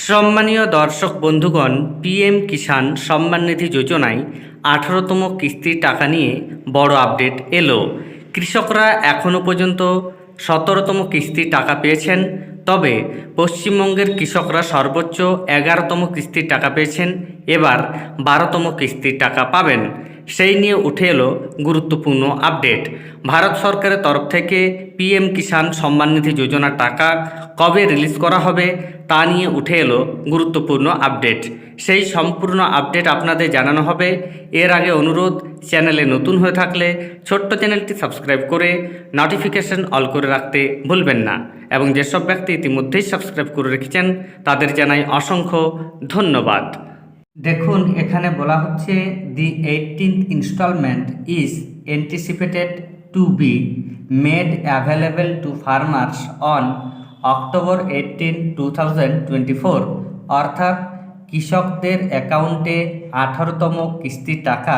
সম্মানীয় দর্শক বন্ধুগণ, পিএম কিষাণ সম্মান নিধি যোজনায় 18তম কিস্তির টাকা নিয়ে বড় আপডেট এলো। কৃষকরা এখনও পর্যন্ত 17তম কিস্তির টাকা পেয়েছেন, তবে পশ্চিমবঙ্গের কৃষকরা সর্বোচ্চ 11তম কিস্তির টাকা পেয়েছেন। এবার 12তম কিস্তির টাকা পাবেন, সেই নিয়ে উঠে এলো গুরুত্বপূর্ণ আপডেট। ভারত সরকারের তরফ থেকে পিএম কিষাণ সম্মান নিধি যোজনার টাকা কবে রিলিজ করা হবে তা নিয়ে উঠে এলো গুরুত্বপূর্ণ আপডেট। সেই সম্পূর্ণ আপডেট আপনাদের জানানো হবে। এর আগে অনুরোধ, চ্যানেলে নতুন হয়ে থাকলে ছোট্ট চ্যানেলটি সাবস্ক্রাইব করে নোটিফিকেশন অল করে রাখতে ভুলবেন না, এবং যেসব ব্যক্তি ইতিমধ্যেই সাবস্ক্রাইব করে রেখেছেন তাদের জানাই অসংখ্য ধন্যবাদ। দেখুন, এখানে বলা হচ্ছে the 18th instalment is anticipated to be made available to farmers on October 18, 2024। অর্থাৎ কৃষকদের অ্যাকাউন্টে 18তম কিস্তির টাকা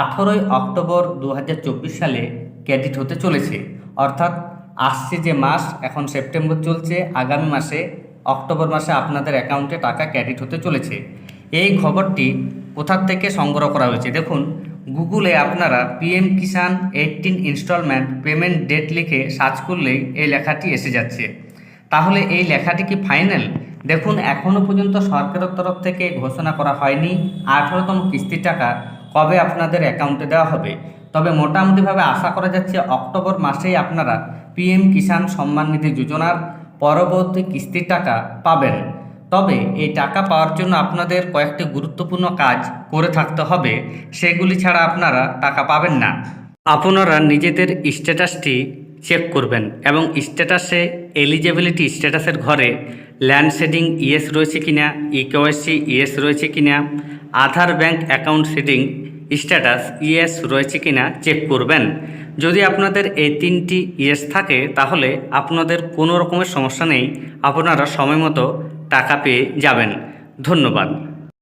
18ই অক্টোবর 2024 সালে ক্রেডিট হতে চলেছে। অর্থাৎ আসছে যে মাস, এখন সেপ্টেম্বর চলছে, আগামী মাসে অক্টোবর মাসে আপনাদের অ্যাকাউন্টে টাকা ক্রেডিট হতে চলেছে। এই খবরটি কোথা থেকে সংগ্রহ করা হয়েছে? দেখুন, গুগলে আপনারা পিএম কিষাণ 18 ইনস্টলমেন্ট পেমেন্ট ডেট লিখে সার্চ করলেই এই লেখাটি এসে যাচ্ছে। তাহলে এই লেখাটি কি ফাইনাল? দেখুন, এখনও পর্যন্ত সরকারের তরফ থেকে ঘোষণা করা হয়নি 18তম কিস্তির টাকা কবে আপনাদের অ্যাকাউন্টে দেওয়া হবে। তবে মোটামুটিভাবে আশা করা যাচ্ছে অক্টোবর মাসেই আপনারা পিএম কিষাণ সম্মান নিধি যোজনার পরবর্তী কিস্তির টাকা পাবেন। তবে এই টাকা পাওয়ার জন্য আপনাদের কয়েকটি গুরুত্বপূর্ণ কাজ করে থাকতে হবে, সেগুলি ছাড়া আপনারা টাকা পাবেন না। আপনারা নিজেদের স্ট্যাটাসটি চেক করবেন এবং স্ট্যাটাসে এলিজিবিলিটি স্ট্যাটাসের ঘরে ল্যান্ড শেডিং ইয়েস রয়েছে কিনা, ইকেওয়াইসি ইয়েস রয়েছে কিনা, Aadhaar bank account seeding status yes রয়েছে কিনা চেক করবেন। যদি আপনাদের এই 3টি ইয়েস থাকে তাহলে আপনাদের কোনো রকমের সমস্যা নেই, আপনারা সময় মতো টাকা পেয়ে যাবেন। ধন্যবাদ।